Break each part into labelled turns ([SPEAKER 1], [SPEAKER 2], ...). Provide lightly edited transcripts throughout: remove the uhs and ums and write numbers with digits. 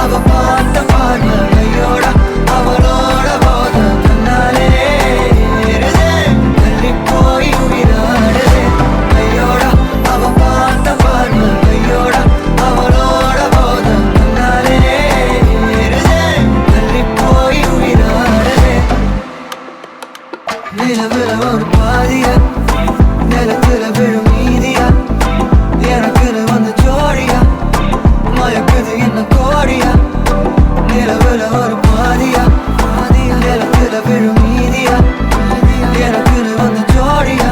[SPEAKER 1] அவ பார்த்த பார்வை கையோட அவளோட போத கண்ணாலே ஏறுதே தள்ளி போய் உயிராடுதே கையோட அவ பார்த்த பார்வை கையோட அவளோட போத கண்ணாலே ஏறுதே தள்ளி போய் உயிராடுதே நிலவுல ஒரு பாதியா நிலத்துல விழும் மீதியா எனக்குன்னு வந்து ஜோடியா மயக்குது என்ன கோடியா நிலவுல ஒரு பாதியா நிலத்துல விழும் மீதியா எனக்குன்னு வந்து ஜோடியா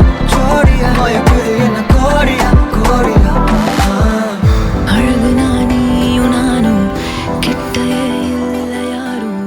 [SPEAKER 1] மயக்குது என்ன கோடியா
[SPEAKER 2] அழகு நானியும் நானும் கிட்டே இல்லை யாரும்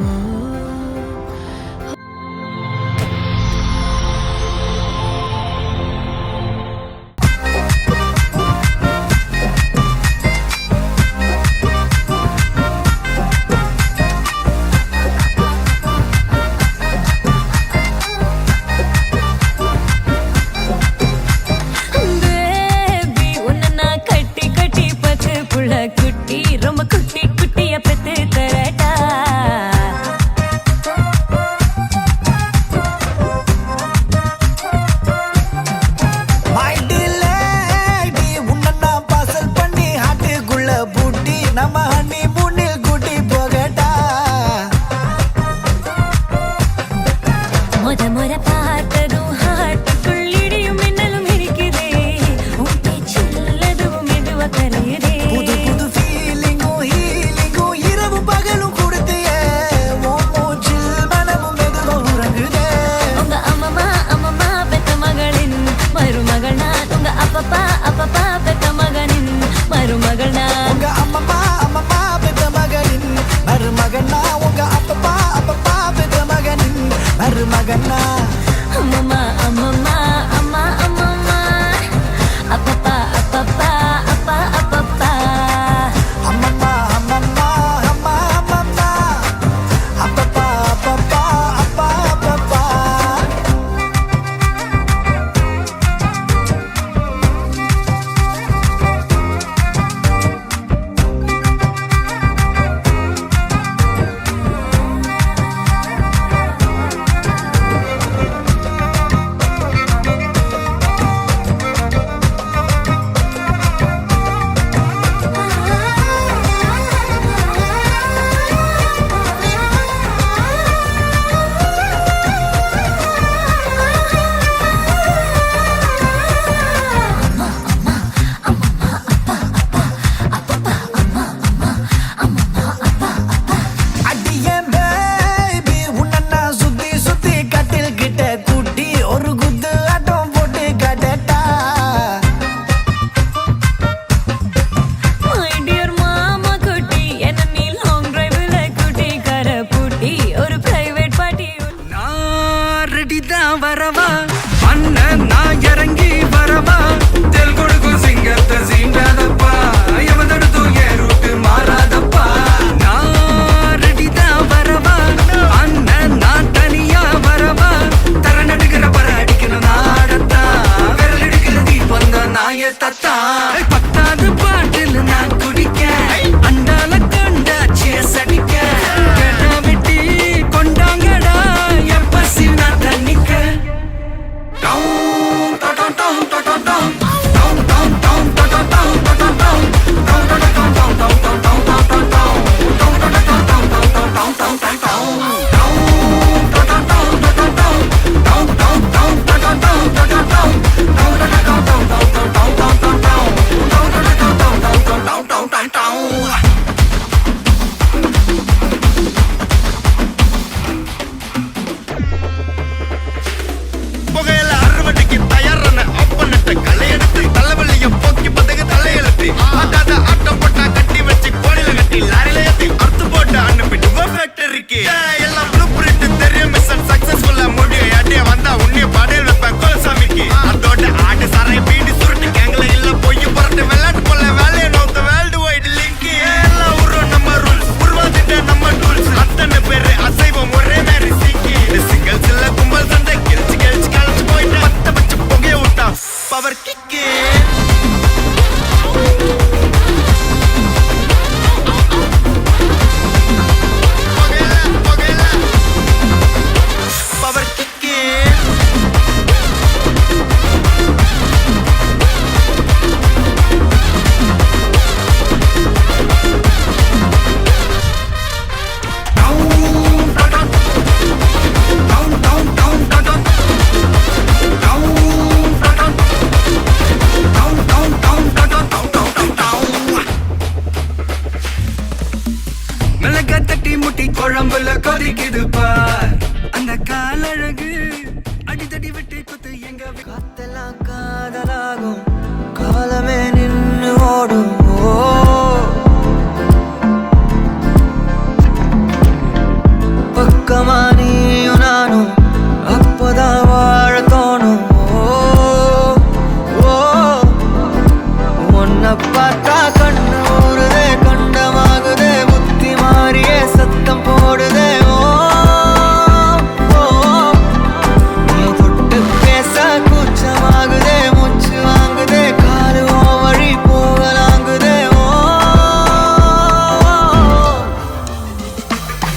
[SPEAKER 2] பேபி உன்னை நான் கட்டி கட்டி பத்து புள்ள குட்டி ரொம்ப குட்டி குட்டிய பெத்து தரட்டா
[SPEAKER 1] My lady, உன்னை நான் parcel பண்ணி ஹாட்டுக்குள்ள பூட்டி நம்ம honeymoon-இல் கூட்டி போகட்டா
[SPEAKER 2] முத பார்த்ததும் ஹாட்டுக்குள் இடியும் மின்னலும் இருக்குதே உன் பேச்சில்லதும் மெதுவா கரையுதே
[SPEAKER 1] புது புது ஃபீலிங்கும் ஹீலிங்கும் இரவு பகலும் கொடுத்தியே உன் மூச்சில் மனமும் மெதுவும் உறங்குதே
[SPEAKER 2] உங்க அம்மம்மா பெத்த மகளின் மருமகள் நான் உங்க அப்பப்பா பெத்த மகனின் மருமகள் நான்
[SPEAKER 1] உங்க அம்மம்மா முட்டி குழம்புல கொதிக்குது பார் அந்த காலழகு அடித்தடி விட்டு குத்து எங்க காத்தெல்லாம் காதலாகும் காலமே நின்னு ஓடும் பக்கமா நீயும் நானும் அப்பதான் வாழ தோணும் உன்னை பார்த்தா கண்ணு ஊறுதே கண்டமாகுதே புத்தி மாறியே சத்தம் போடுதே நீ தொட்டு பேச கூச்சமாகுதே மூச்சு வாங்குதே காலு வழி போகலாங்குதே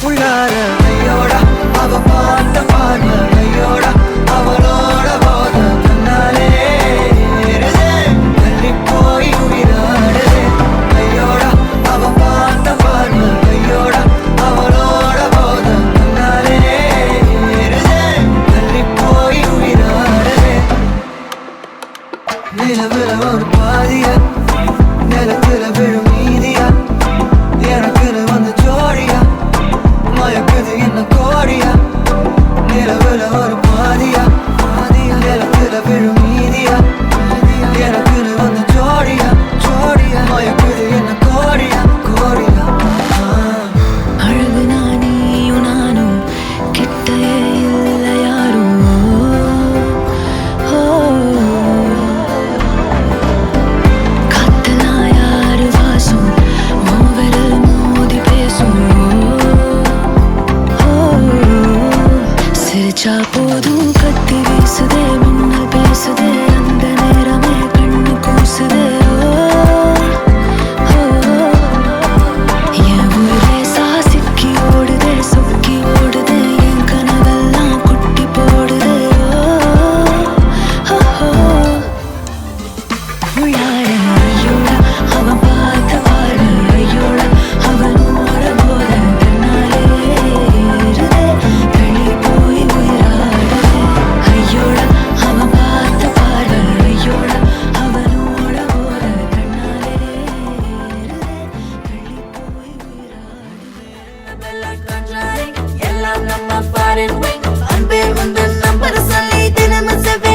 [SPEAKER 1] உள்ளார ஐயோடா அவ பார்த்த பார்வை ஐயோடா அவளோட போத கண்ணாலே தள்ளி போய் உயிராடுதே ஐயோடா அவ பார்த்த பார்வை ஐயோடா அவளோட போத கண்ணாலே தள்ளி போய் உயிராடுதே நிலவுல ஒரு பாதியா நிலத்துல விழும் மீதியா எனக்குன்னு வந்து ஜோடியா மயக்குது என்ன கோடியா நிலவுல ஒரு பாதியா நிலத்துல விழும் மீதியா எனக்குன்னு வந்து ஜோடியா மயக்குது என்ன கோடியா
[SPEAKER 2] அழகு நானியும் நானும் கிட்டயே இல்லை யாரும் காத்தெல்லாம் யாரு வாசம் விரல் மோதி பேசும் சிரிச்சா போதும் கத்தி வீசுதே மின்னல் பேசுதே அந்த நேரமே கண்ணு கூசுதே என் ஊரே சாசிக்கி ஓடுதே சொக்கி ஓடுதே என் கனவெல்லாம் குட்டி போடுதே உள்ளார ஐயோடா அவன் பார்த்த பார்வை ஐயோடா அவனோட போத கண்ணாலே தள்ளி போய் உயிராடுதே ஐயோடா அவன் பார்த்த பார்வை ஐயோடா அவனோட போத கண்ணாலே தள்ளி போய் உயிராடுதே எல்லாம் நம்ம ஃபாரின் வே அன்பே வந்து நம்பர் சொல்லி தினமும் 7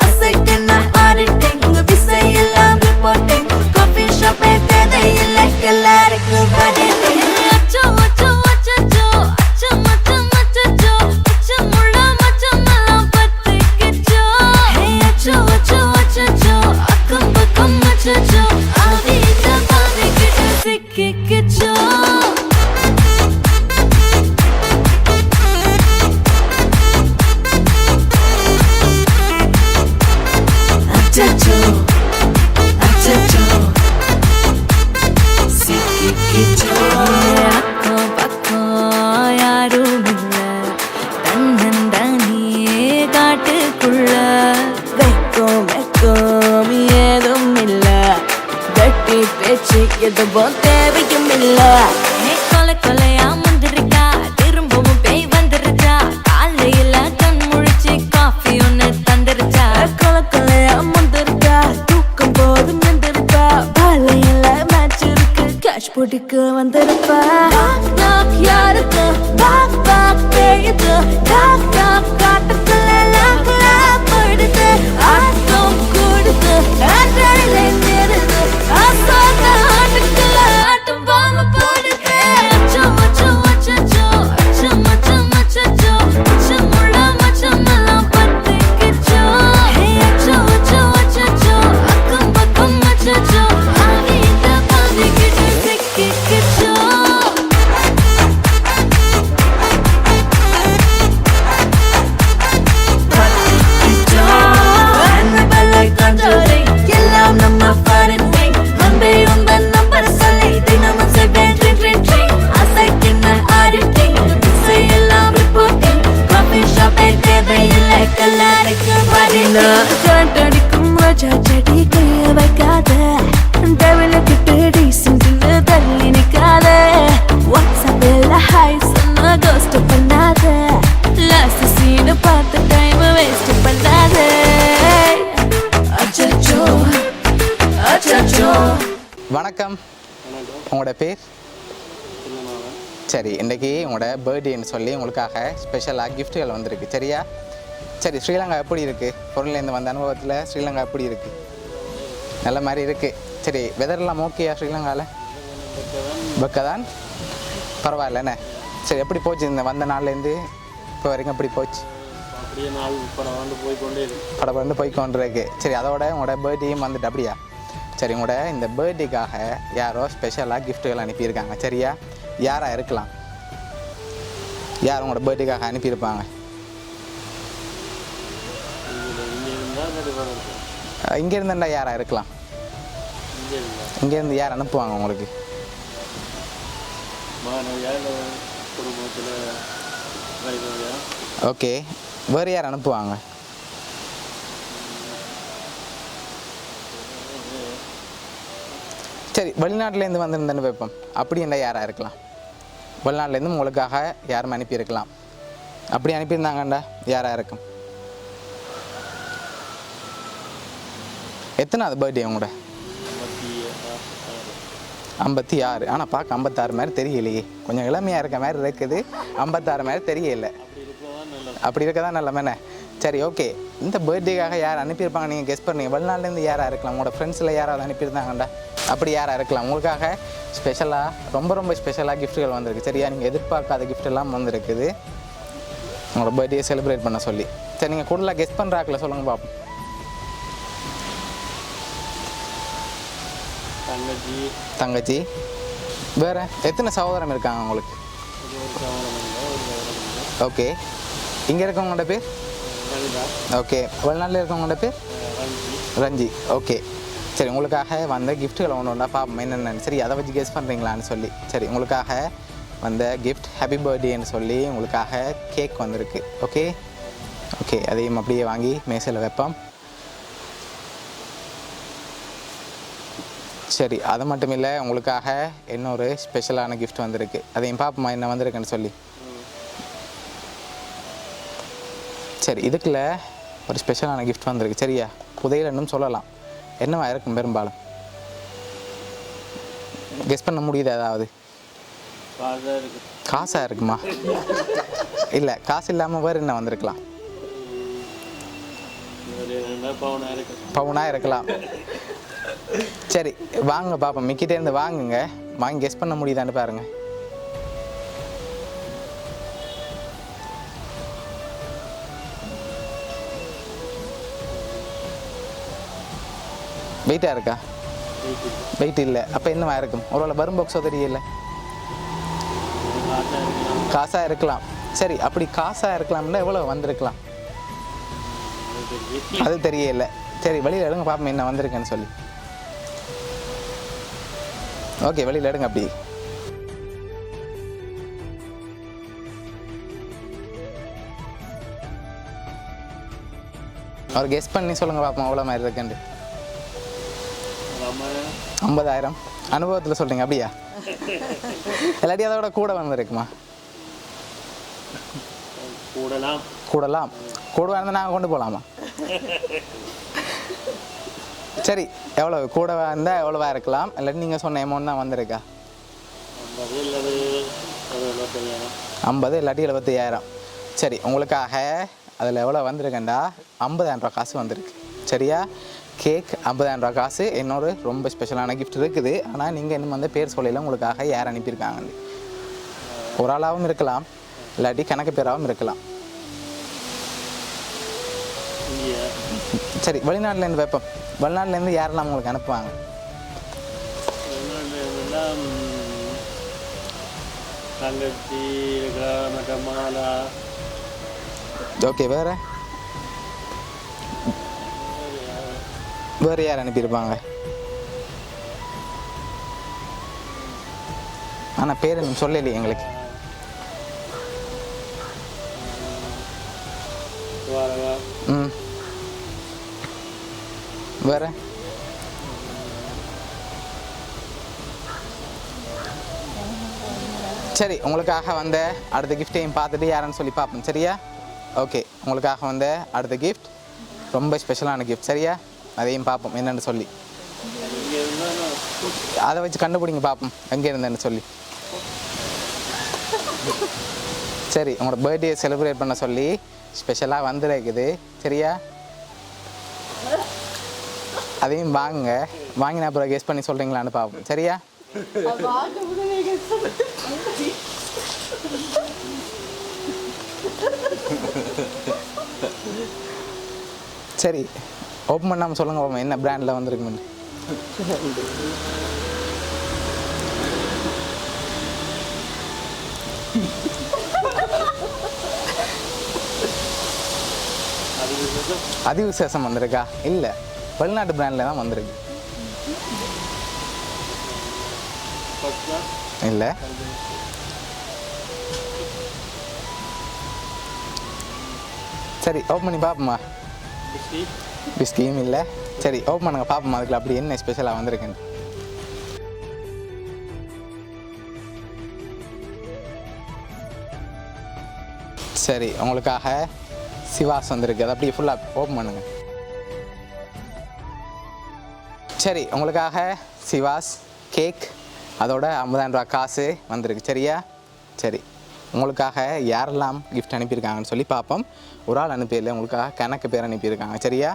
[SPEAKER 2] அசைக்கன்னா ஆடிட்டிங் உங்க விசை எல்லாம் ரிப்போர்ட்டிங் காஃபி ஷாப்பே தேதை இல்லை எல்லாருக்கும் படிட்டிங் அச்சோ அச்சோ அச்சோ அச்சோ மச்சம் அச்சோ அச்சமுள்ள மச்சமெல்லாம் பத்திக்கிச்சோ அச்சோ அச்சோ அச்சோ அக்கம் பக்கம் அச்சோ ஆதிட்ட பாவிக்கிட்டு சிக்கிக்கிச்சோ அச்சோ அச்சோ சிக்கிக்கிச்சோ அக்கம் பக்கம் யாரும் இல்ல தன்னந்தானியே காட்டுக்குள்ள வெக்கம் ஏதும் இல்ல கட்டி பேச்சு எதுவும் தேவையும் இல்ல கொலை கொலையா வந்திருக்கா திரும்பவும் பேய் வந்துருச்சா காலையில கண் முழிச்சு காஃபி ஒன்னு தந்துருச்சா கொலை கொலையா வந்திருக்கா தூக்கம் போதும் வந்திருக்கா காலையில மேட்ச் இருக்கு கேஷ் போட்டுக்கு வந்திருப்பா யாருக்கு பாக் பேயுது காட்டுக்குள்ள போயிடுது ஆட்டம் கூடுது ஆட்டாடில நேருது ஆசாத ஆட்டுக்குள்ள ஆட்டம் பாம போடுது அச்சோ அச்சோ அச்சோ அச்சம் மச்சம் அச்சோ அச்சமுள்ள மச்சமெல்லாம் பத்திக்கிச்சோ அச்சோ அச்சோ அச்சோ அக்கம் பக்கம் அச்சோ ஆகிட்ட பாதிக்கிட்டு சிக்கிக்கிச்சோ எல்லாம் நம்ம ஃபாரின் வே அன்பே உந்தன் நம்பர் சொல்லி தினமும் 7 அசைக்கின்ன ஆடிட்டிங் இசை எல்லாம் ரிப்போர்ட்டிங் காஃபி ஷாப்பே தேவை இல்லை எல்லாருக்கும் படினா கரண்ட் அடிக்கும் ரோஜா செடி கைய வைக்காத டெவலப்டு டீசென்ட்னு தள்ளி நிக்காத வாட்ஸ்அப்பில் ஹாய் சொன்ன கோஸ்ட் பண்ணாத லாஸ்ட் சீன் பார்த்த டைம் வேஸ்ட் பண்ணாத அச்சச்சோ அச்சச்சோ
[SPEAKER 3] வணக்கம். உங்களோட பேர்? சரி இன்றைக்கி உங்களோட பர்த்டேன்னு சொல்லி உங்களுக்காக ஸ்பெஷலாக கிஃப்ட்டுகள் வந்திருக்கு சரியா? சரி ஸ்ரீலங்கா எப்படி இருக்குது? பொருள்லேருந்து வந்த அனுபவத்தில் ஸ்ரீலங்கா எப்படி இருக்குது? நல்ல மாதிரி இருக்குது. சரி வெதர்லாம் ஓகேயா ஸ்ரீலங்காவில்? பக்கதான் பரவாயில்லண்ணே. சரி எப்படி போச்சு இந்த வந்த நாள்லேருந்து இப்போ வரைக்கும் எப்படி போச்சு?
[SPEAKER 4] அப்படியே நாள்
[SPEAKER 3] படம் போய்க்கொண்டு இருக்கு. சரி அதோட உங்களோட பர்த்டேயும் வந்துட்டு அப்படியா? சரி உங்களோட இந்த பர்த்டேக்காக யாரோ ஸ்பெஷலாக கிஃப்ட்டுகள் அனுப்பியிருக்காங்க சரியா? யாராக இருக்கலாம்? யார் உங்களோட பர்த்டேக்காக அனுப்பியிருப்பாங்க? இங்கேருந்துண்டா யாராக இருக்கலாம்? இங்கேருந்து யார் அனுப்புவாங்க உங்களுக்கு? ஓகே வேறு யார் அனுப்புவாங்க? சரி வெளிநாட்டிலேருந்து வந்திருந்தேன்னு வைப்போம். அப்படி என்ன யாராக இருக்கலாம்? வெளிநாட்டிலேருந்து உங்களுக்காக யாரும் அனுப்பியிருக்கலாம். அப்படி அனுப்பியிருந்தாங்கண்டா யாராக இருக்கும்? எத்தனாவது பர்த்டே உங்களோட? 56. ஆனால் பார்க்க 56 மாதிரி தெரியலையே. கொஞ்சம் இளமையாக இருக்க மாதிரி இருக்குது. 56 மாதிரி தெரியல. அப்படி இருக்க தான் நல்லமேண்ணே. சரி ஓகே இந்த பர்த்டேக்காக யார் அனுப்பியிருப்பாங்க நீங்கள் கெஸ் பண்ணீங்க? வெளிநாட்டிலேருந்து யாராக இருக்கலாம்? உங்களோட ஃப்ரெண்ட்ஸில் யாராவது அனுப்பியிருந்தாங்கண்டா அப்படி யாராக இருக்கலாம்? உங்களுக்காக ஸ்பெஷலாக ரொம்ப ஸ்பெஷலாக கிஃப்ட்டுகள் வந்திருக்கு சரியா? நீங்கள் எதிர்பார்க்காத கிஃப்ட் எல்லாம் வந்திருக்குது உங்களோட பர்த்டே செலிப்ரேட் பண்ண சொல்லி. சரி நீங்கள் கூடுதலாக கெஸ் பண்ணுறாக்கில் சொல்லுங்கள் பார்ப்போம். தங்கச்சி வேறு எத்தனை சகோதரம் இருக்காங்க உங்களுக்கு? ஓகே இங்கே இருக்கவங்களோட பேர்? ஓகே வெளிநாட்டில் இருக்கவங்களோட பேர்? ரஞ்சி. ஓகே சரி உங்களுக்காக வந்த கிஃப்ட்டுகளை ஒன்று பார்ப்போம் என்னென்னு. சரி அதை வச்சு கெஸ் பண்ணுறீங்களான்னு சொல்லி. சரி உங்களுக்காக வந்த கிஃப்ட் ஹாப்பி பர்த்டேன்னு சொல்லி உங்களுக்காக கேக் வந்திருக்கு. ஓகே ஓகே அதையும் அப்படியே வாங்கி மேசையில் வைப்போம். சரி அது மட்டும் இல்லை உங்களுக்காக இன்னொரு ஸ்பெஷலான கிஃப்ட் வந்திருக்கு. அதையும் பார்ப்போமா என்ன வந்திருக்குன்னு சொல்லி. சரி இதுக்குள்ள ஒரு ஸ்பெஷலான கிஃப்ட் வந்திருக்கு சரியா? புதையலன்னும் சொல்லலாம். என்னவா இருக்கும் பெரும்பாலும்? கெஸ் பண்ண முடியுது ஏதாவது? காசாக இருக்குமா? இல்லை காசு இல்லாமல் வேறு என்ன வந்திருக்கலாம்? பவுனாக இருக்கலாம். சரி வாங்க பாப்போம். மிக்கிட்டேருந்து வாங்குங்க. வாங்கி கெஸ் பண்ண முடியுதான்னு பாருங்கள். வெயிட்டாக இருக்கா? வெயிட் இல்லை. அப்போ என்னவா இருக்கும்? ஒருவேளை வரும் பாக்ஸோ தெரியல. காசாக இருக்கலாம். சரி அப்படி காசாக இருக்கலாம்னா எவ்வளோ வந்திருக்கலாம்? அது தெரியல. சரி வெளியில் எடுங்க பார்ப்போம் என்ன வந்திருக்குன்னு சொல்லி. ஓகே வெளியில் எடுங்க அப்படி. அவர் கெஸ் பண்ணி சொல்லுங்கள் பார்ப்போம் எவ்வளோ மாதிரி இருக்குன்னு. 50,000 அனுபவத்தில் சொல்கிறீங்க அப்படியா? இல்லாட்டி அதோட கூட வந்திருக்குமா? கூடலாம். கூட வந்து நாங்கள் கொண்டு போகலாமா? சரி எவ்வளோ கூட வந்தால் எவ்வளோவா இருக்கலாம்? இல்லாட்டி நீங்கள் சொன்ன அமௌண்ட் தான் வந்திருக்கா? 50 இல்லாட்டி 75,000. சரி உங்களுக்காக அதில் எவ்வளோ வந்திருக்கேன்டா 50,000 ரூபா காசு வந்திருக்கு சரியா? கேக் 50,000 ரூபா காசு. இன்னொரு ரொம்ப ஸ்பெஷலான கிஃப்ட் இருக்குது. ஆனால் நீங்கள் இன்னும் வந்து பேர் சொல்லல உங்களுக்காக யார் அனுப்பியிருக்காங்க. ஒரு ஆளாகவும் இருக்கலாம் இல்லாட்டி கணக்கு பேராகவும் இருக்கலாம். சரி வெளிநாட்டிலேருந்து வைப்போம். வெளிநாட்டிலேருந்து யாரெல்லாம் உங்களுக்கு அனுப்புவாங்க? ஓகே வேறு வேறு யார் அனுப்பியிருப்பாங்க? ஆனால் பேர் இன்னும் சொல்லலையே எங்களுக்கு. ம் வேறு சரி உங்களுக்காக வந்த அடுத்த கிஃப்டையும் பார்த்துட்டு யாருன்னு சொல்லி பார்ப்போம் சரியா? ஓகே உங்களுக்காக வந்த அடுத்த கிஃப்ட் ரொம்ப ஸ்பெஷலான கிஃப்ட் சரியா? அதையும் பார்ப்போம் என்னென்னு சொல்லி. அதை வச்சு கண்டுபிடிங்க பார்ப்போம் எங்கே இருந்தேன்னு சொல்லி. சரி உங்களோட பர்த்டே செலிப்ரேட் பண்ண சொல்லி ஸ்பெஷலாக வந்துருக்குது சரியா? அதையும் வாங்கின அப்புறம் கெஸ் பண்ணி சொல்கிறீங்களான்னு பார்ப்போம் சரியா? சரி ஓப்பன் பண்ணாமல் சொல்லுங்க பாப்போம் என்ன பிராண்டில் வந்திருக்குன்னு. அதிவிசேஷம் வந்திருக்கா? இல்லை, வெளிநாட்டு பிராண்டில் தான் வந்திருக்கு. இல்லை, சரி ஓப்பன் பண்ணி பார்ப்போமா? பிஸ்கியும் இல்லை. சரி ஓப்பன் பண்ணுங்க பார்ப்போமா அதுக்குள்ள அப்படி என்ன ஸ்பெஷலாக வந்திருக்குன்னு. சரி உங்களுக்காக சிவாஸ் வந்திருக்கு, அதை அப்படியே ஃபுல்லாக ஓப்பன் பண்ணுங்க. சரி உங்களுக்காக சிவாஸ் கேக் அதோட 50,000 ரூபா காசு வந்திருக்கு சரியா? சரி உங்களுக்காக யாரெல்லாம் கிஃப்ட் அனுப்பியிருக்காங்கன்னு சொல்லி பார்ப்போம். ஒரு ஆள் அனுப்பியில்லை, உங்களுக்காக கணக்கு பேர் அனுப்பியிருக்காங்க சரியா?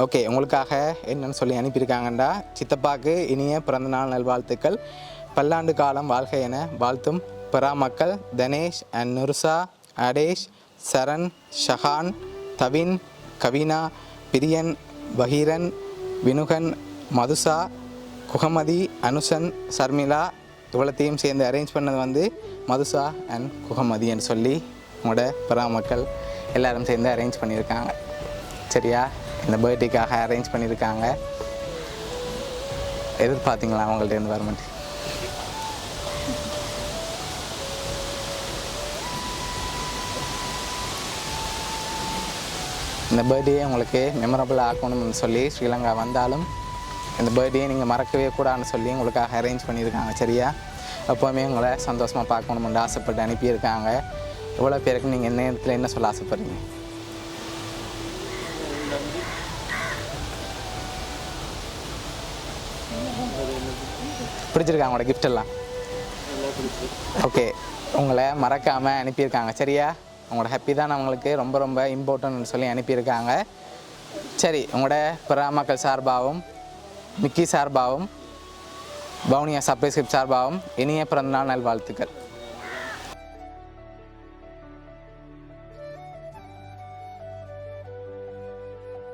[SPEAKER 3] ஓகே, உங்களுக்காக என்னன்னு சொல்லி அனுப்பியிருக்காங்கண்டா, சித்தப்பாக்கு இனிய பிறந்தநாள் நல்வாழ்த்துக்கள், பல்லாண்டு காலம் வாழ்க என வாழ்த்தும் பெறா மக்கள் தனேஷ் அண்ட் நுர்சா, அடேஷ், சரண், ஷஹான், தவின், கவினா, பிரியன், பஹீரன், வினுகன், மதுசா, குகமதி, அனுசன், சர்மிளா இவ்வளோத்தையும் சேர்ந்து அரேஞ்ச் பண்ணது வந்து மதுசா அண்ட் குகமதின்னு சொல்லி உங்களோட பெறா மக்கள் எல்லோரும் சேர்ந்து அரேஞ்ச் பண்ணியிருக்காங்க சரியா? இந்த பர்த்டேக்காக அரேஞ்ச் பண்ணியிருக்காங்க. எதிர்பார்த்தீங்களா அவங்கள்ட்ட இருந்து வரமாட்டு? இந்த பர்த்டே உங்களுக்கு மெமரபிள் ஆக்கணும்னு சொல்லி ஸ்ரீலங்கா வந்தாலும் இந்த பர்த்டே நீங்கள் மறக்கவே கூடாதுன்னு சொல்லி உங்களுக்காக அரேஞ்ச் பண்ணியிருக்காங்க சரியா? எப்போவுமே உங்களை சந்தோஷமாக பார்க்கணும்னு ஆசைப்பட்டு அனுப்பியிருக்காங்க. இவ்வளோ பேருக்கு நீங்கள் என்ன நேரத்தில் என்ன சொல்ல ஆசைப்படுறீங்க? பிடிச்சிருக்காங்க உங்களோட கிஃப்ட் எல்லாம்? ஓகே, உங்களை மறக்காமல் அனுப்பியிருக்காங்க சரியா? உங்களோட ஹாப்பி தான் அவங்களுக்கு ரொம்ப ரொம்ப இம்பார்ட்டன்ட்னு சொல்லி அனுப்பியிருக்காங்க. சரி உங்களோட பிற மக்கள் சார்பாகவும் மிக்கி சார்பாகவும் பவுனியா சர்ப்ரைஸ் கிஃப்ட் சார்பாகவும் இனிய பிறந்தநாள் நல்வாழ்த்துக்கள்.